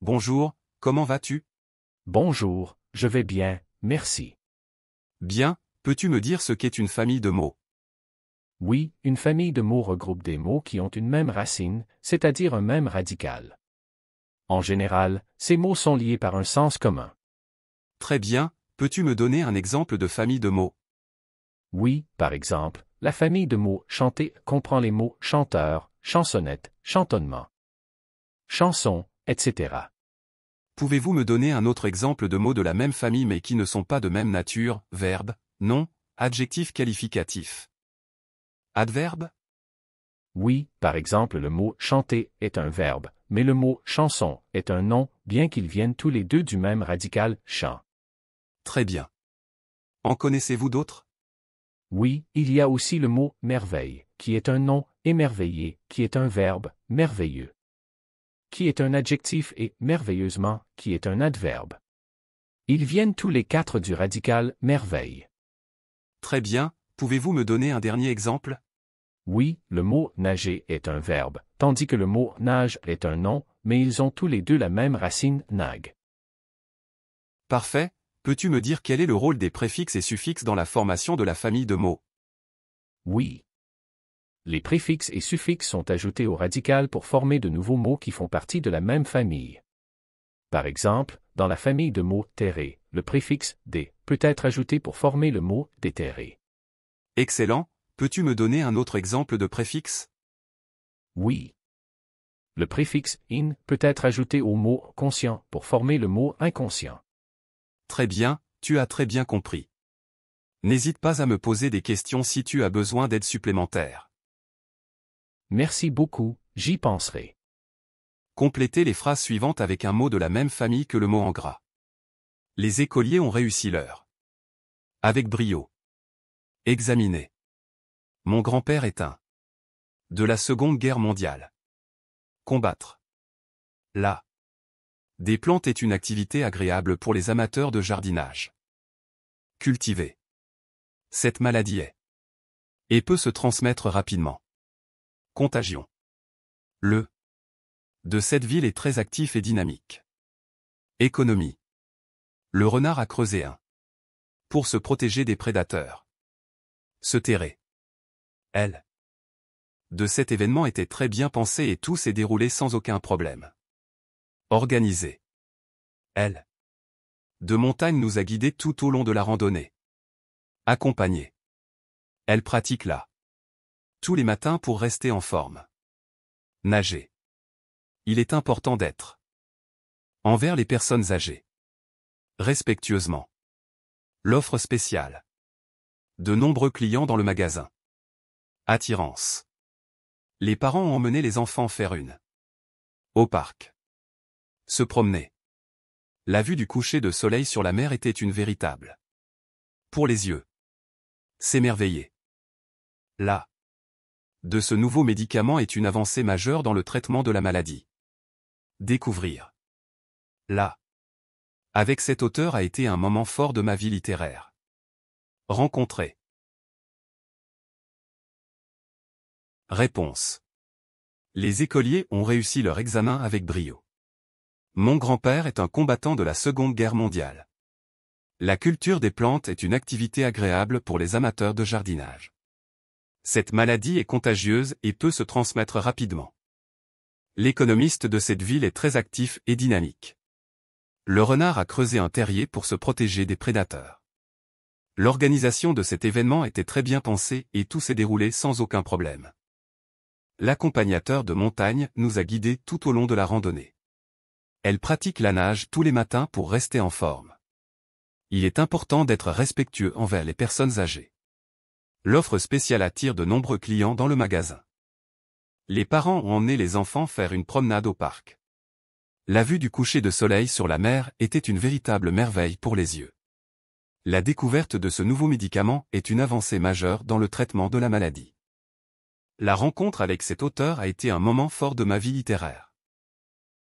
Bonjour, comment vas-tu? Bonjour, je vais bien, merci. Bien, peux-tu me dire ce qu'est une famille de mots? Oui, une famille de mots regroupe des mots qui ont une même racine, c'est-à-dire un même radical. En général, ces mots sont liés par un sens commun. Très bien, peux-tu me donner un exemple de famille de mots? Oui, par exemple, la famille de mots chanter comprend les mots chanteur, chansonnette, chantonnement, chanson, etc. Pouvez-vous me donner un autre exemple de mots de la même famille mais qui ne sont pas de même nature, verbe, nom, adjectif qualificatif? Adverbe? Oui, par exemple, le mot chanter est un verbe, mais le mot chanson est un nom, bien qu'ils viennent tous les deux du même radical chant. Très bien. En connaissez-vous d'autres? Oui, il y a aussi le mot merveille, qui est un nom, émerveillé, qui est un verbe, merveilleux, qui est un adjectif et merveilleusement, qui est un adverbe. Ils viennent tous les quatre du radical merveille. Très bien, pouvez-vous me donner un dernier exemple? Oui, le mot nager est un verbe, tandis que le mot nage est un nom, mais ils ont tous les deux la même racine nag. Parfait, peux-tu me dire quel est le rôle des préfixes et suffixes dans la formation de la famille de mots? Oui. Les préfixes et suffixes sont ajoutés au radical pour former de nouveaux mots qui font partie de la même famille. Par exemple, dans la famille de mots terré, le préfixe des peut être ajouté pour former le mot déterré. Excellent, peux-tu me donner un autre exemple de préfixe? Oui. Le préfixe in peut être ajouté au mot conscient pour former le mot inconscient. Très bien, tu as très bien compris. N'hésite pas à me poser des questions si tu as besoin d'aide supplémentaire. Merci beaucoup, j'y penserai. Complétez les phrases suivantes avec un mot de la même famille que le mot en gras. Les écoliers ont réussi leur. Avec brio. Examiner. Mon grand-père est un. De la Seconde Guerre mondiale. Combattre. La. Des plantes est une activité agréable pour les amateurs de jardinage. Cultiver. Cette maladie est. Et peut se transmettre rapidement. Contagion. Le. De cette ville est très actif et dynamique. Économie. Le renard a creusé un. Pour se protéger des prédateurs. Se terrer. Elle. De cet événement était très bien pensé et tout s'est déroulé sans aucun problème. Organisé. Elle. De montagne nous a guidés tout au long de la randonnée. Accompagné. Elle pratique là. Tous les matins pour rester en forme. Nager. Il est important d'être. Envers les personnes âgées. Respectueusement. L'offre spéciale. De nombreux clients dans le magasin. Attirance. Les parents ont emmené les enfants faire une. Au parc. Se promener. La vue du coucher de soleil sur la mer était une véritable. Pour les yeux. S'émerveiller. Là. De ce nouveau médicament est une avancée majeure dans le traitement de la maladie. Découvrir. Là. Avec cet auteur a été un moment fort de ma vie littéraire. Rencontrer. Réponse. Les écoliers ont réussi leur examen avec brio. Mon grand-père est un combattant de la Seconde Guerre mondiale. La culture des plantes est une activité agréable pour les amateurs de jardinage. Cette maladie est contagieuse et peut se transmettre rapidement. L'économiste de cette ville est très actif et dynamique. Le renard a creusé un terrier pour se protéger des prédateurs. L'organisation de cet événement était très bien pensée et tout s'est déroulé sans aucun problème. L'accompagnateur de montagne nous a guidés tout au long de la randonnée. Elle pratique la nage tous les matins pour rester en forme. Il est important d'être respectueux envers les personnes âgées. L'offre spéciale attire de nombreux clients dans le magasin. Les parents ont emmené les enfants faire une promenade au parc. La vue du coucher de soleil sur la mer était une véritable merveille pour les yeux. La découverte de ce nouveau médicament est une avancée majeure dans le traitement de la maladie. La rencontre avec cet auteur a été un moment fort de ma vie littéraire.